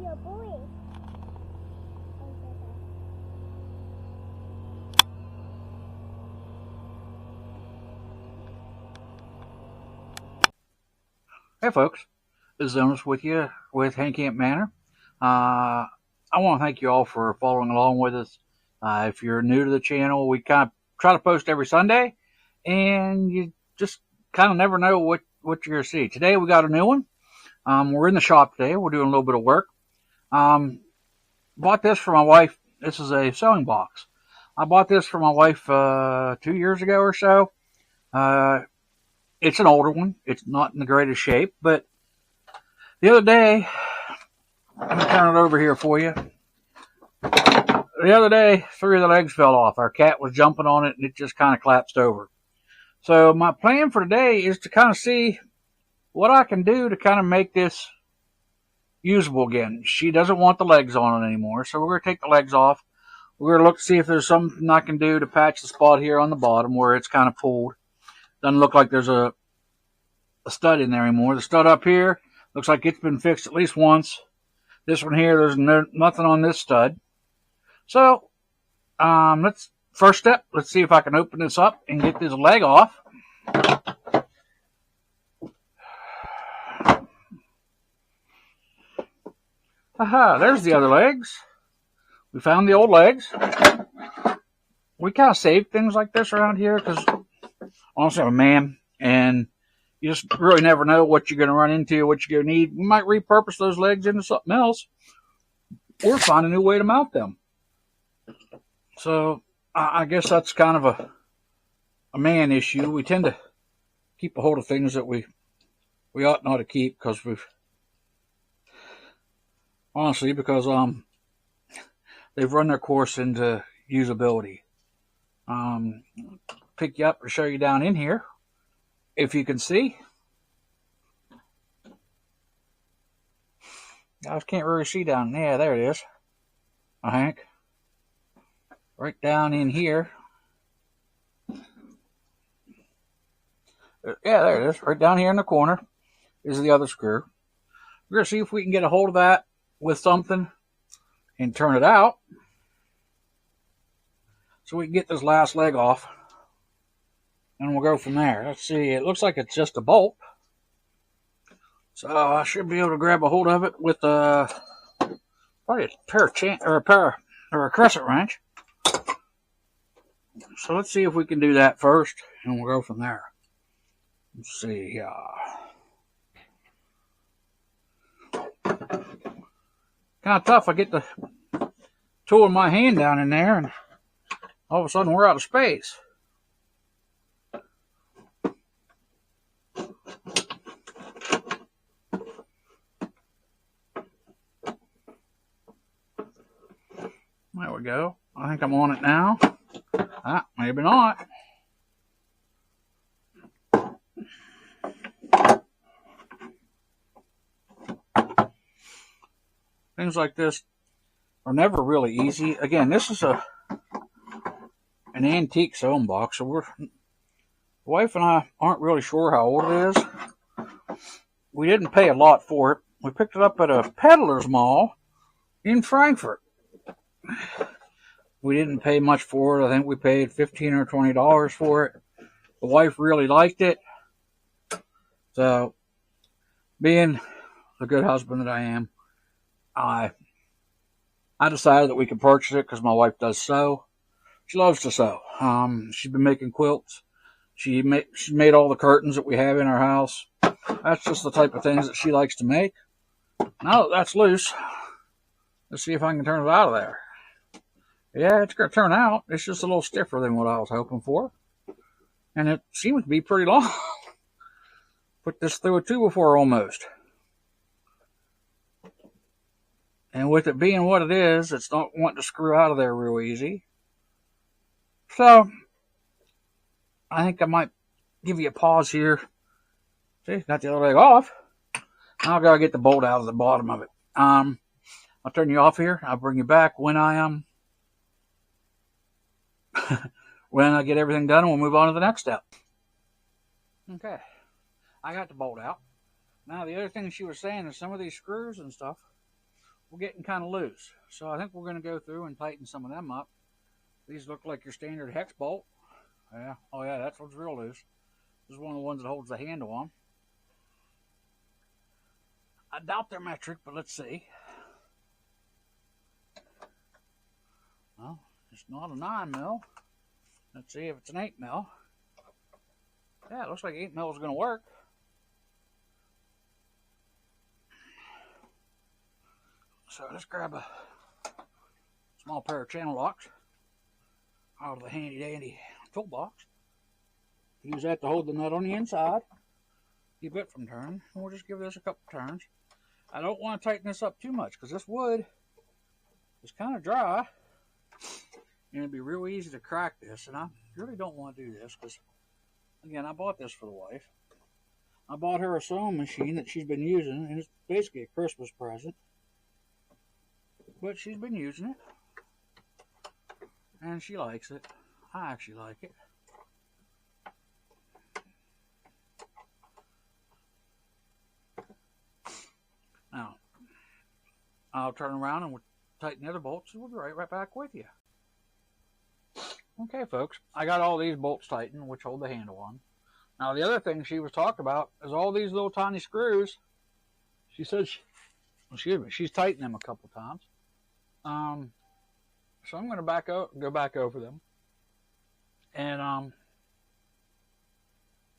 Hey folks, this is Jonas with you with Hank Camp Manor. I want to thank you all for following along with us. If you're new to the channel, we kind of try to post every Sunday, and you just kind of never know what you're going to see. Today we got a new one. We're in the shop today. We're doing a little bit of work. Bought this for my wife. This is a sewing box. I bought this for my wife 2 years ago or so. It's an older one. It's not in the greatest shape, but the other day, I'm going to turn it over here for you. The other day, 3 of the legs fell off. Our cat was jumping on it, and it just kind of collapsed over. So my plan for today is to kind of see what I can do to kind of make this usable again. She doesn't want the legs on it anymore, so we're going to take the legs off. We're going to look to see if there's something I can do to patch the spot here on the bottom where it's kind of pulled. Doesn't look like there's a stud in there anymore. The stud up here looks like it's been fixed at least once. This one here, there's nothing on this stud. So, first step, let's see if I can open this up and get this leg off. Aha, there's the other legs. We found the old legs. We kind of save things like this around here because honestly, I'm a man, and you just really never know what you're going to run into, what you're going to need. We might repurpose those legs into something else, or find a new way to mount them. So I guess that's kind of a man issue. We tend to keep a hold of things that we ought not to keep because they've run their course into usability. Pick you up and show you down in here, if you can see. I just can't really see down there. Yeah, there it is, I think. Right down in here. Yeah, there it is. Right down here in the corner is the other screw. We're going to see if we can get a hold of that with something and turn it out so we can get this last leg off. And we'll go from there. Let's see. It looks like it's just a bolt. So I should be able to grab a hold of it with probably a pair or a crescent wrench. So let's see if we can do that first, and we'll go from there. Let's see. Kind of tough. I get the tool in my hand down in there, and all of a sudden we're out of space. There we go. I think I'm on it now. Maybe not. Things like this are never really easy. Again, this is an antique sewing box, so the wife and I aren't really sure how old it is. We didn't pay a lot for it. We picked it up at a peddler's mall in Frankfurt. We didn't pay much for it. I think we paid $15 or $20 for it. The wife really liked it. So, being the good husband that I am, I decided that we could purchase it because my wife does sew. She loves to sew. She's been making quilts. She made all the curtains that we have in our house. That's just the type of things that she likes to make. Now that that's loose, let's see if I can turn it out of there. Yeah, it's going to turn out. It's just a little stiffer than what I was hoping for. And it seems to be pretty long. Put this through a 2x4 almost. And with it being what it is, it's not wanting to screw out of there real easy. So, I think I might give you a pause here. See, got the other leg off. Now I've got to get the bolt out of the bottom of it. I'll turn you off here. I'll bring you back when I when I get everything done, and we'll move on to the next step. Okay, I got the bolt out. Now the other thing she was saying is some of these screws and stuff were getting kind of loose. So I think we're going to go through and tighten some of them up. These look like your standard hex bolt. Yeah, oh yeah, that one's real loose. This is one of the ones that holds the handle on. I doubt they're metric, but let's see. Well, it's not a 9mm. Let's see if it's an 8mm. Yeah, it looks like 8mm is going to work. So let's grab a small pair of channel locks out of the handy dandy toolbox. Use that to hold the nut on the inside. Keep it from turning. And we'll just give this a couple turns. I don't want to tighten this up too much because this wood is kind of dry. And it'd be real easy to crack this. And I really don't want to do this because, again, I bought this for the wife. I bought her a sewing machine that she's been using, and it's basically a Christmas present. But she's been using it. And she likes it. I actually like it. Now, I'll turn around and we'll tighten the other bolts and we'll be right back with you. Okay, folks, I got all these bolts tightened, which hold the handle on. Now, the other thing she was talking about is all these little tiny screws. She said, she's tightened them a couple times. So I'm going to go back over them and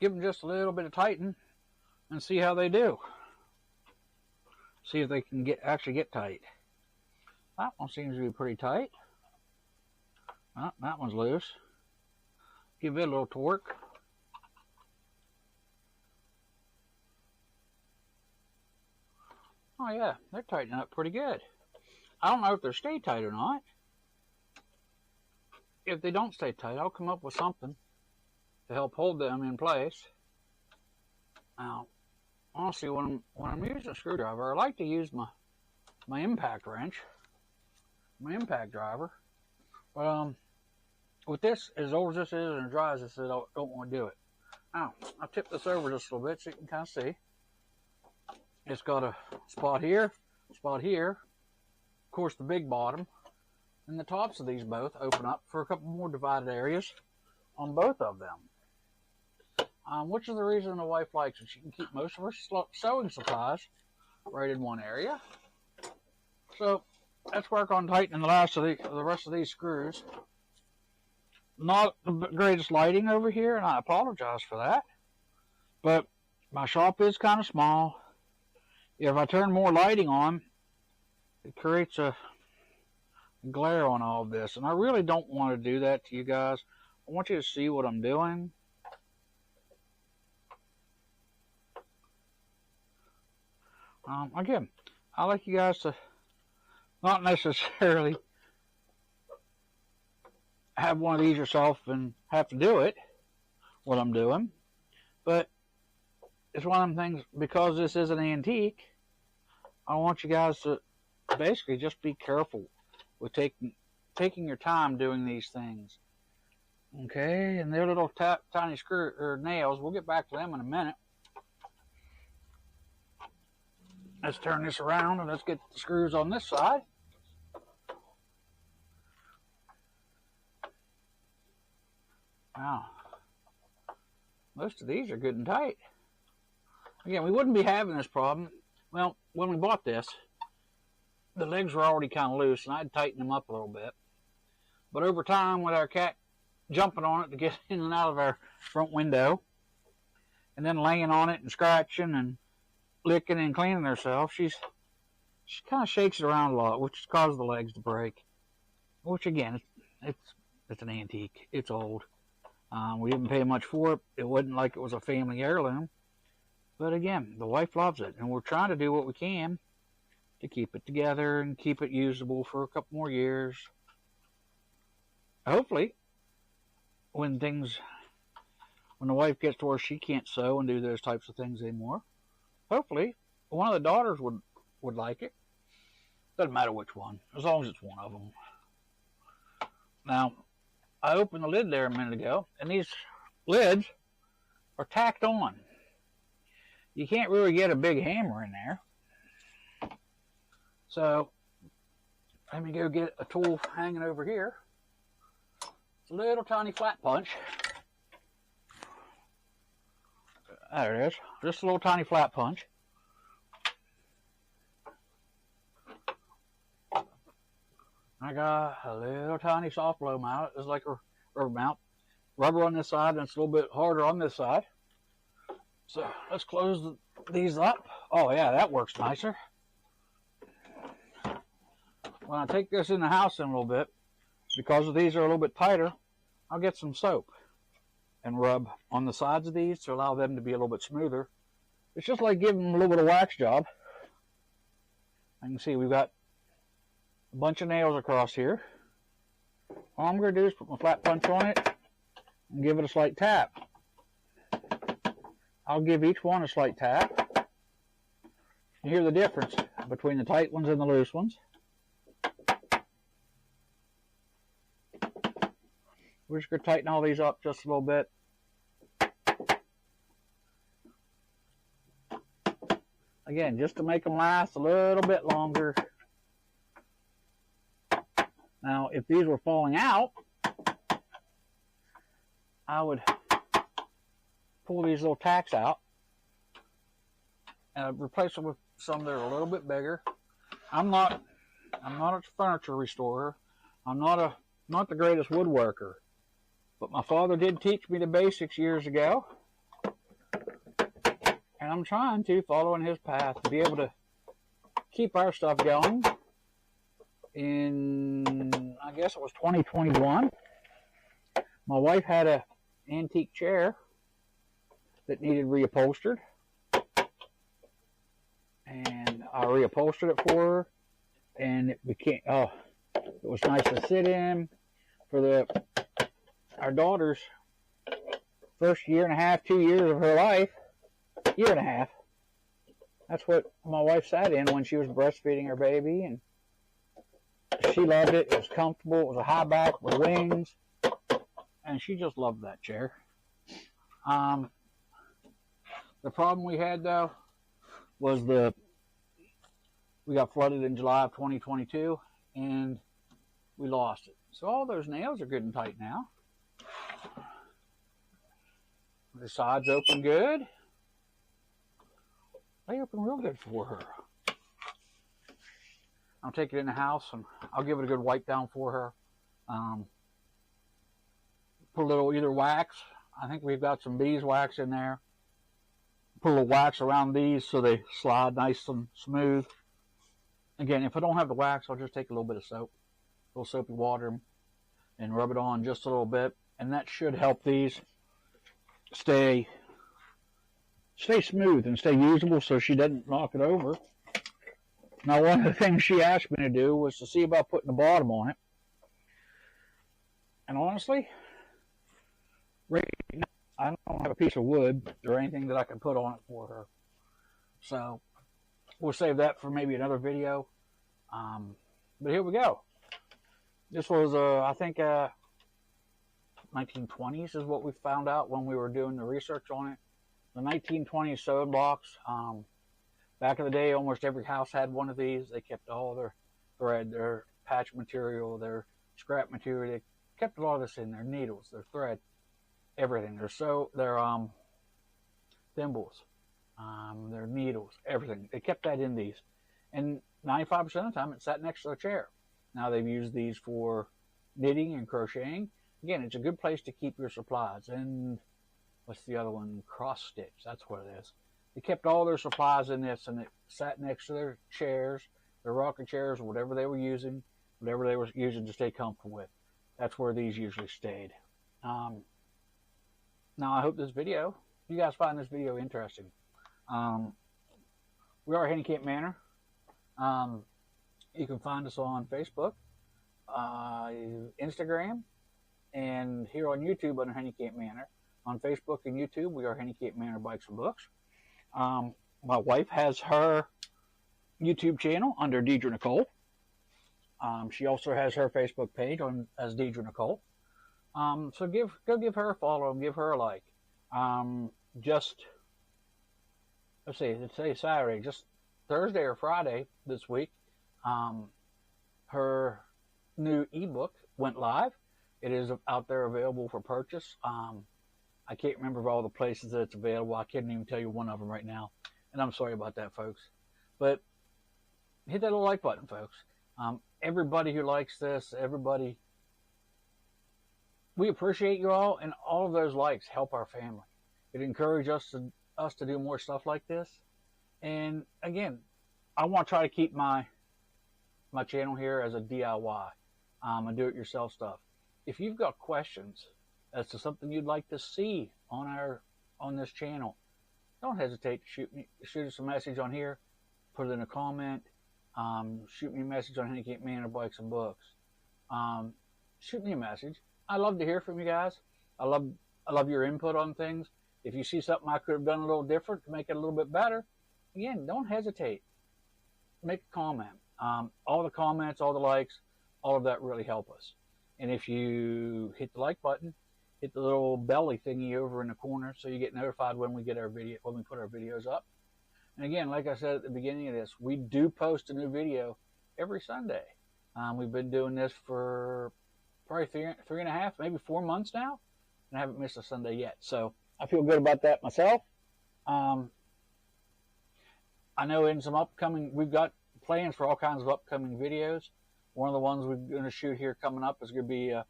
give them just a little bit of tighten and see how they do. See if they can actually get tight. That one seems to be pretty tight. Oh, that one's loose. Give it a little torque. Oh yeah, they're tightening up pretty good. I don't know if they'll stay tight or not. If they don't stay tight, I'll come up with something to help hold them in place. Now, honestly, when I'm using a screwdriver, I like to use my impact wrench, my impact driver. But with this, as old as this is and as dry as this is, I don't want to do it. Now, I'll tip this over just a little bit so you can kind of see. It's got a spot here, of course the big bottom, and the tops of these both open up for a couple more divided areas on both of them. Which is the reason the wife likes it. She can keep most of her sewing supplies right in one area. So let's work on tightening the rest of these screws. Not the greatest lighting over here, and I apologize for that. But my shop is kind of small. If I turn more lighting on, it creates a glare on all of this. And I really don't want to do that to you guys. I want you to see what I'm doing. Again, I like you guys to not necessarily have one of these yourself and have to do it, what I'm doing. But it's one of them things, because this is an antique, I want you guys to basically just be careful with taking your time doing these things. Okay, and they're little tiny screw or nails. We'll get back to them in a minute. Let's turn this around and let's get the screws on this side. Wow. Most of these are good and tight. Again, we wouldn't be having this problem. Well, when we bought this, the legs were already kind of loose and I'd tighten them up a little bit. But over time, with our cat jumping on it to get in and out of our front window, and then laying on it and scratching and licking and cleaning herself, she kind of shakes it around a lot, which causes the legs to break. Which again, it's an antique. It's old. We didn't pay much for it. It wasn't like it was a family heirloom. But again, the wife loves it, and we're trying to do what we can to keep it together and keep it usable for a couple more years. Hopefully, when the wife gets to where she can't sew and do those types of things anymore, hopefully one of the daughters would like it. Doesn't matter which one, as long as it's one of them. Now, I opened the lid there a minute ago, and these lids are tacked on. You can't really get a big hammer in there. So let me go get a tool hanging over here. It's a little tiny flat punch. There it is. Just a little tiny flat punch. I got a little tiny soft blow mount. It's like a rubber mount. Rubber on this side, and it's a little bit harder on this side. So let's close these up. Oh yeah, that works nicer. When I take this in the house in a little bit, because these are a little bit tighter, I'll get some soap and rub on the sides of these to allow them to be a little bit smoother. It's just like giving them a little bit of wax job. I can see we've got a bunch of nails across here. All I'm going to do is put my flat punch on it and give it a slight tap. I'll give each one a slight tap. You hear the difference between the tight ones and the loose ones. We're just going to tighten all these up just a little bit. Again, just to make them last a little bit longer. Now, if these were falling out, I would pull these little tacks out and replace them with some that are a little bit bigger. I'm not a furniture restorer. I'm not the greatest woodworker, but my father did teach me the basics years ago, and I'm trying to follow in his path to be able to keep our stuff going. In, I guess it was 2021, my wife had an antique chair that needed reupholstered, and I reupholstered it for her, and it became, it was nice to sit in for our daughter's first year and a half, 2 years of her life. Year and a half. That's what my wife sat in when she was breastfeeding her baby, and she loved it. It was comfortable. It was a high back with wings, and she just loved that chair. The problem we had, though, was we got flooded in July of 2022, and we lost it. So all those nails are good and tight now. The sides open good. They open real good for her. I'll take it in the house and I'll give it a good wipe down for her. Put a little either wax. I think we've got some beeswax in there. Put a little wax around these so they slide nice and smooth. Again, if I don't have the wax, I'll just take a little bit of soap, a little soapy water, and rub it on just a little bit. And that should help these stay smooth and stay usable so she doesn't knock it over. Now, one of the things she asked me to do was to see about putting the bottom on it. And honestly, right now, I don't have a piece of wood or anything that I can put on it for her. So we'll save that for maybe another video. But here we go. This was, I think, 1920s is what we found out when we were doing the research on it. The 1920s sewing blocks. Back in the day, almost every house had one of these. They kept all their thread, their patch material, their scrap material. They kept a lot of this in their needles, their thread, everything. Their thimbles, their needles, everything. They kept that in these. And 95% of the time, it sat next to the chair. Now they've used these for knitting and crocheting. Again, it's a good place to keep your supplies. And what's the other one? Cross stitch. That's what it is. They kept all their supplies in this, and it sat next to their chairs, their rocking chairs, or whatever they were using to stay comfortable with. That's where these usually stayed. Now, I hope you guys find this video interesting. We are Henny Camp Manor. You can find us on Facebook, Instagram, and here on YouTube under Henny Camp Manor. On Facebook and YouTube, we are Henny Camp Manor Bikes and Books. My wife has her YouTube channel under Deidre Nicole. She also has her Facebook page as Deidre Nicole. So go give her a follow and give her a like. Let's see, it's Saturday, just Thursday or Friday this week. Her new ebook went live. It is out there available for purchase. I can't remember all the places that it's available. I can't even tell you one of them right now. And I'm sorry about that, folks. But hit that little like button, folks. Everybody who likes this, everybody, we appreciate you all, and all of those likes help our family. It encourages us to do more stuff like this. And again, I want to try to keep my channel here as a DIY, a do-it-yourself stuff. If you've got questions as to something you'd like to see on this channel, don't hesitate to shoot us a message on here, put it in a comment, shoot me a message on Handicap Manor Bikes and Books. Shoot me a message. I love to hear from you guys. I love your input on things. If you see something I could have done a little different to make it a little bit better, again, don't hesitate. Make a comment. All the comments, all the likes, all of that really help us. And if you hit the like button, hit the little belly thingy over in the corner so you get notified when we get our video, when we put our videos up. And again, like I said at the beginning of this, we do post a new video every Sunday. We've been doing this for probably three and a half, maybe 4 months now, and I haven't missed a Sunday yet. So I feel good about that myself. I know in some upcoming, we've got plans for all kinds of upcoming videos. One of the ones we're going to shoot here coming up is going to be an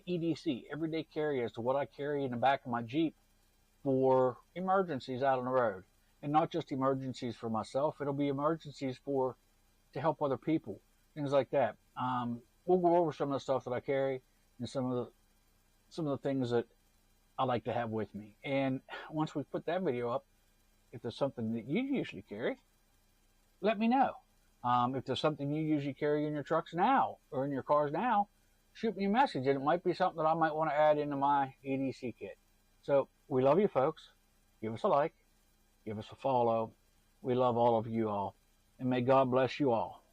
EDC, everyday carry, as to what I carry in the back of my Jeep for emergencies out on the road. And not just emergencies for myself, it'll be emergencies to help other people, things like that. We'll go over some of the stuff that I carry and some of the things that I like to have with me. And once we put that video up, if there's something that you usually carry, let me know. If there's something you usually carry in your trucks now or in your cars now, shoot me a message, and it might be something that I might want to add into my EDC kit. So we love you, folks. Give us a like. Give us a follow. We love all of you all. And may God bless you all.